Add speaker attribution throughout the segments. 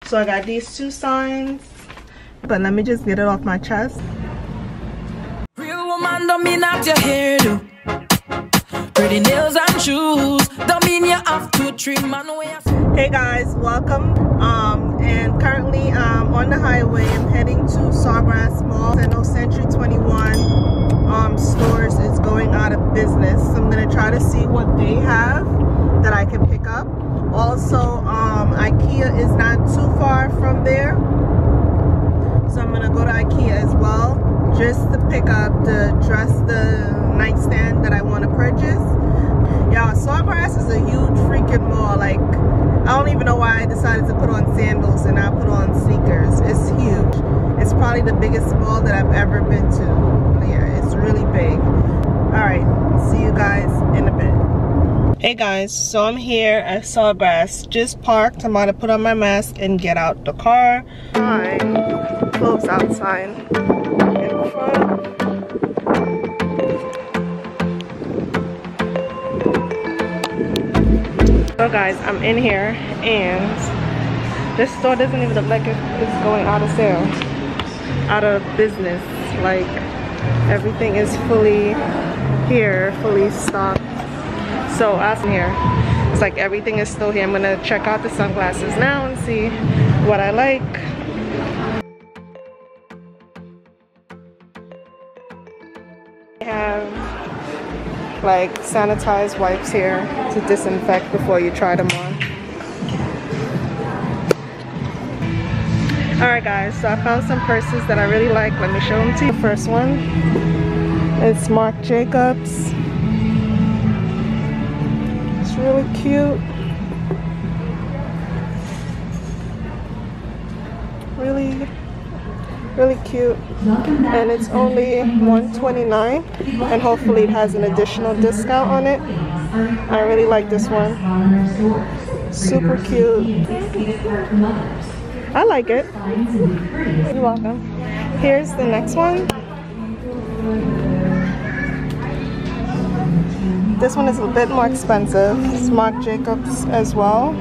Speaker 1: So I got these two signs, but let me just get it off my chest.
Speaker 2: Real woman don't mean that your hairdo, pretty nails and shoes don't mean you have to trim man away.
Speaker 1: Hey guys, welcome. And currently on the highway. I'm heading to Sawgrass Mall. I know Century 21 stores is going out of business, so I'm gonna try to see what they have that I can pick up. Also, IKEA is not too far from there, so I'm gonna go to IKEA as well just to pick up the nightstand that I want to purchase. Y'all, Sawgrass is a huge freaking mall. Like, I don't even know why I decided to put on sandals and not put on sneakers. It's huge. It's probably the biggest mall that I've ever been to. Yeah, it's really big. Alright, see you guys in a bit. Hey guys, so I'm here at Sawgrass. Just parked. I'm about to put on my mask and get out the car. Close outside in front. So guys, I'm in here and this store doesn't even look like it's going out of sale, out of business. Like, everything is fully here, fully stocked. So as I'm here, it's like everything is still here. I'm gonna check out the sunglasses now and see what I like. I have like sanitized wipes here to disinfect before you try them on. Alright guys, so I found some purses that I really like. Let me show them to you. The first one is Marc Jacobs. It's really cute. Really cute, and it's only $129, and hopefully it has an additional discount on it. I really like this one. Super cute. I like it. You're welcome. Here's the next one. This one is a bit more expensive. It's Marc Jacobs as well.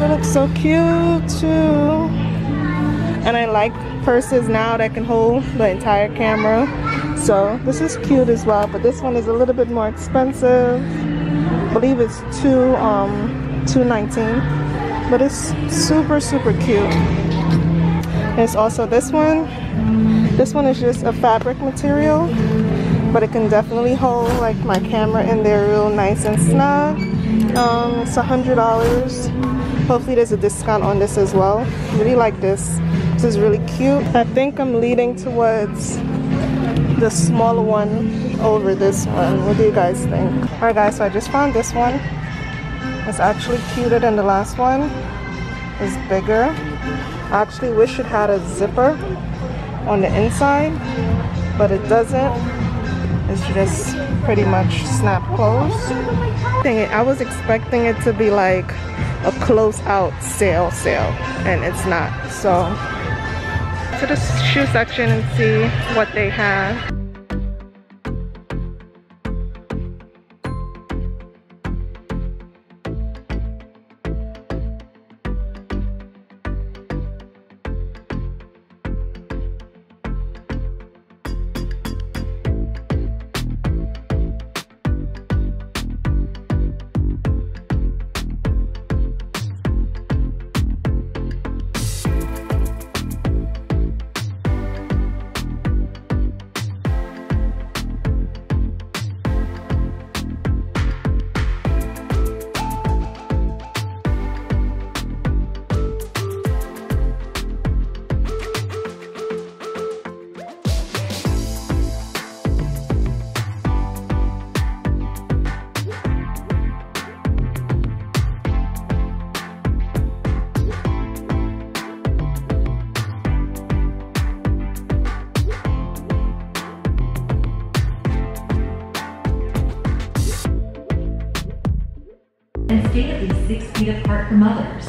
Speaker 1: It looks so cute too. And I like purses now that can hold the entire camera. So this is cute as well, but this one is a little bit more expensive. I believe it's $219, but it's super cute. There's also this one. This one is just a fabric material, but it can definitely hold like my camera in there real nice and snug. It's $100. Hopefully there's a discount on this as well. Really like this. This is really cute. I think I'm leaning towards the smaller one over this one. What do you guys think? Alright guys, so I just found this one. It's actually cuter than the last one. It's bigger. I actually wish it had a zipper on the inside, but it doesn't. It's just pretty much snap closed. I was expecting it to be like a close out sale, and it's not. So to the shoe section and see what they have.
Speaker 3: And stay at least 6 feet apart from others.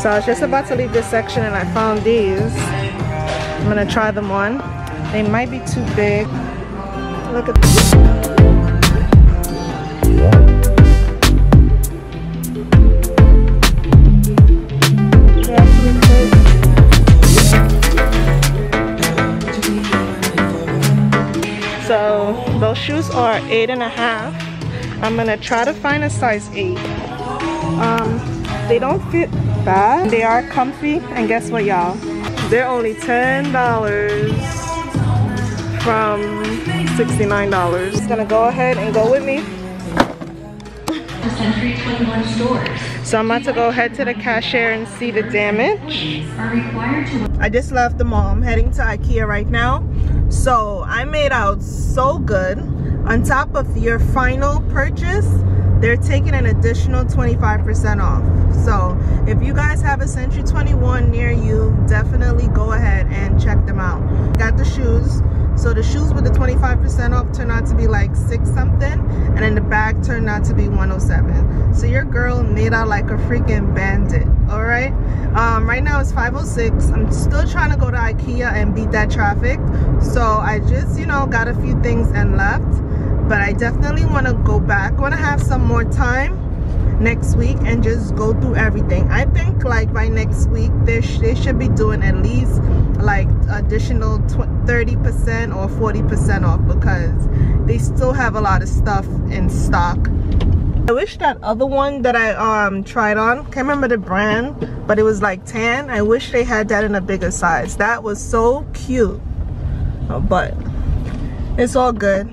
Speaker 1: So I was just about to leave this section and I found these. I'm gonna try them on. They might be too big. Look at this. They actually fit. So those shoes are 8.5. I'm gonna try to find a size 8. They don't fit bad. They are comfy, and guess what, y'all? They're only $10 from $69. Just gonna go ahead and go with me.
Speaker 3: Century 21 stores.
Speaker 1: So I'm about to go head to the cashier and see the damage.
Speaker 3: Are required to.
Speaker 1: I just left the mall. I'm heading to IKEA right now. So I made out so good. On top of your final purchase, they're taking an additional 25% off. So if you guys have a Century 21 near you, definitely go ahead and check them out. Got the shoes. So the shoes with the 25% off turned out to be like $6 something, and then the bag turned out to be $107. So your girl made out like a freaking bandit. All right. Right now it's 5:06. I'm still trying to go to IKEA and beat that traffic. So I just, you know, got a few things and left. But I definitely want to go back. I want to have some more time next week and just go through everything. I think like by next week they should be doing at least like additional 30% or 40% off, because they still have a lot of stuff in stock. I wish that other one that I tried on, can't remember the brand, but it was like tan. I wish they had that in a bigger size. That was so cute. But it's all good.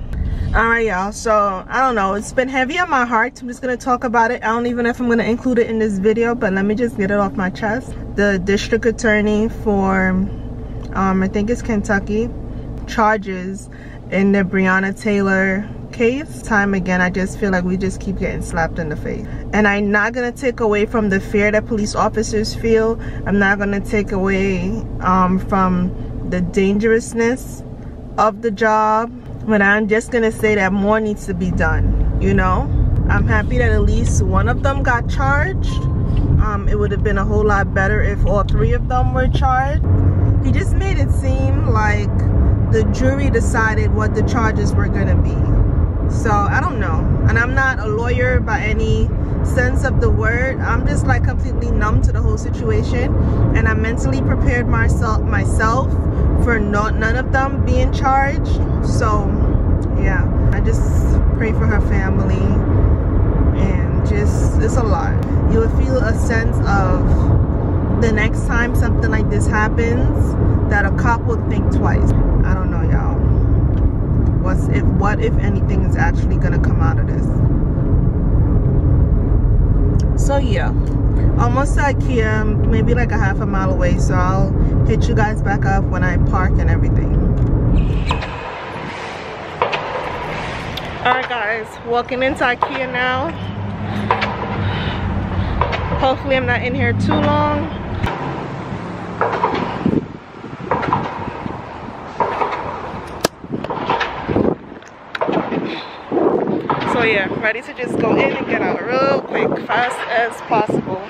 Speaker 1: Alright, y'all, so I don't know, it's been heavy on my heart. I'm just gonna talk about it. I don't even know if I'm gonna include it in this video, but let me just get it off my chest. The district attorney for I think it's Kentucky charges in the Breonna Taylor case. Time again, I just feel like we just keep getting slapped in the face. And I'm not gonna take away from the fear that police officers feel. I'm not gonna take away from the dangerousness of the job. But I'm just gonna say that more needs to be done, you know? I'm happy that at least one of them got charged. It would have been a whole lot better if all 3 of them were charged. He just made it seem like the jury decided what the charges were gonna be. So I don't know. And I'm not a lawyer by any sense of the word. I'm just like completely numb to the whole situation. And I mentally prepared myself for none of them being charged. So yeah, I just pray for her family, and just, it's a lot. You will feel a sense of the next time something like this happens that a cop will think twice. I don't know, y'all. What if anything is actually gonna come out of this? So yeah, almost to IKEA, maybe like a half a mile away, so I'll hit you guys back up when I park and everything. Alright guys, walking into IKEA now. Hopefully I'm not in here too long. So yeah, ready to just go in and get out real quick, fast as possible.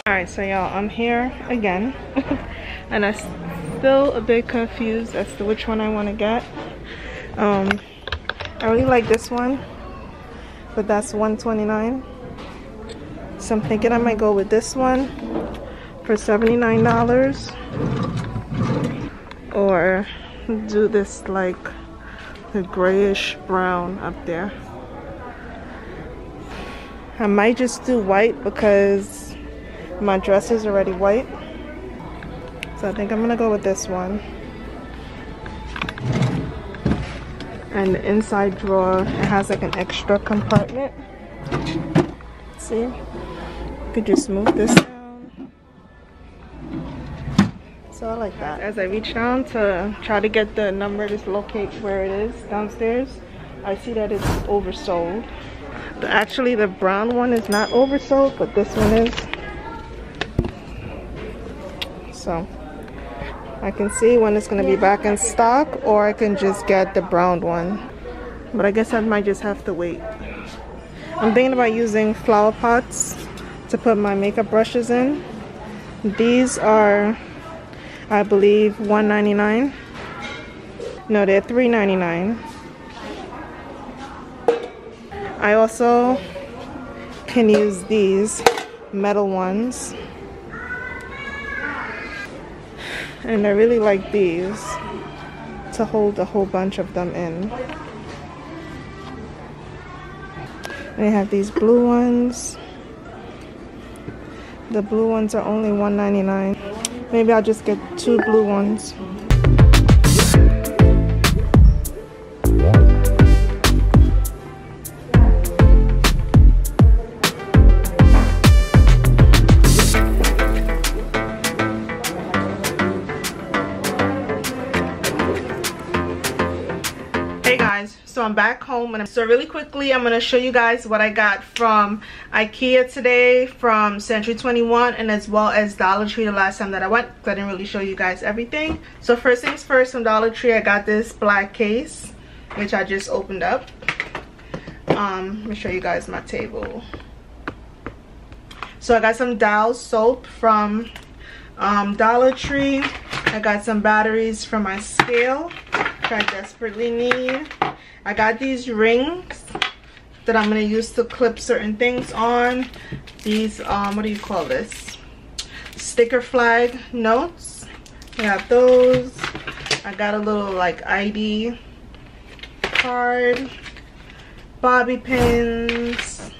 Speaker 1: Alright, so y'all, I'm here again. And I'm still a bit confused as to which one I want to get. I really like this one, but that's $129. So I'm thinking I might go with this one for $79, or do this like the grayish brown up there. I might just do white because my dress is already white. So I think I'm gonna go with this one. And the inside drawer, it has like an extra compartment. See? You could just move this down. So I like that. As I reach down to try to get the number to locate where it is downstairs, I see that it's oversold. Actually, the brown one is not oversold, but this one is. So I can see when it's going to be back in stock, or I can just get the brown one. But I guess I might just have to wait. I'm thinking about using flower pots to put my makeup brushes in. These are, I believe, $1.99. No, they're $3.99. I also can use these metal ones, and I really like these to hold a whole bunch of them in. They have these blue ones. The blue ones are only $1.99. Maybe I'll just get 2 blue ones. So I'm back home, and so really quickly I'm going to show you guys what I got from IKEA today, from Century 21, and as well as Dollar Tree the last time that I went, because I didn't really show you guys everything. So first things first, from Dollar Tree I got this black case, which I just opened up. Let me show you guys my table. So I got some Dial soap from Dollar Tree. I got some batteries for my scale, which I desperately need. I got these rings that I'm going to use to clip certain things on. These, what do you call this? Sticker flag notes. I got those. I got a little like ID card. Bobby pins.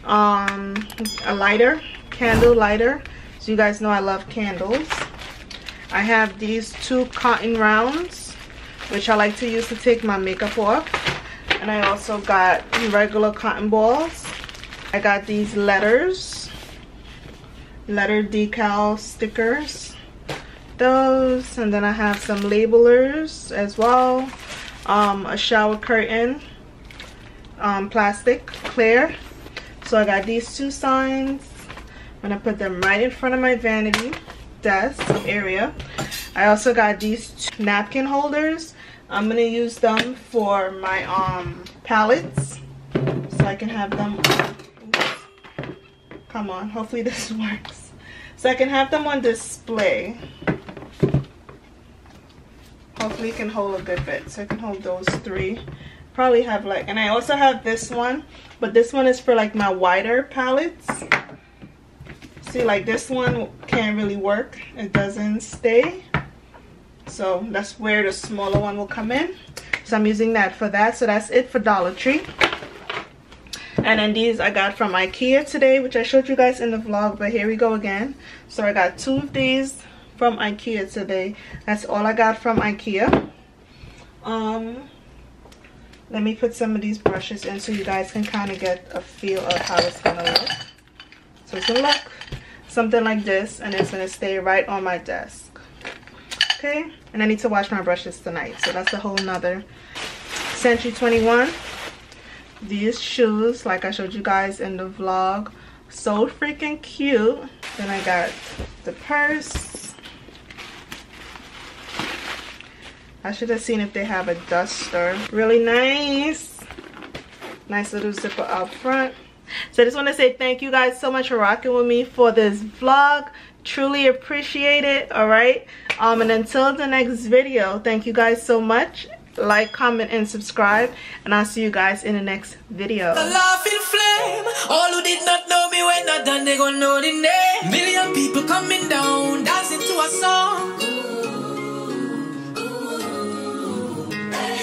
Speaker 1: A lighter. Candle lighter. So you guys know I love candles. I have these 2 cotton rounds, which I like to use to take my makeup off. And I also got regular cotton balls. I got these letters, letter decal stickers, those. And then I have some labelers as well. A shower curtain, plastic, clear. So I got these 2 signs. I'm gonna put them right in front of my vanity desk area. I also got these 2 napkin holders. I'm gonna use them for my palettes, so I can have them. Come on, hopefully this works. So I can have them on display. Hopefully it can hold a good bit. So I can hold those 3. Probably have like, and I also have this one, but this one is for like my wider palettes. See, like this one can't really work. It doesn't stay. So that's where the smaller one will come in. So I'm using that for that. So that's it for Dollar Tree. And then these I got from IKEA today, which I showed you guys in the vlog, but here we go again. So I got 2 of these from IKEA today. That's all I got from IKEA. Let me put some of these brushes in so you guys can kind of get a feel of how it's gonna look. So it's gonna look something like this, and it's gonna stay right on my desk. Okay, and I need to wash my brushes tonight, so that's a whole nother. Century 21, these shoes, like I showed you guys in the vlog, so freaking cute. Then I got the purse. I should have seen if they have a duster. Really nice. Nice little zipper out front. So I just want to say thank you guys so much for rocking with me for this vlog. Truly appreciate it. All right, and until the next video, thank you guys so much. Like, comment, and subscribe, and I'll see you guys in the next video.
Speaker 2: A laughing flame. All who did not know me when not done, they gonna know the name. Million people coming down.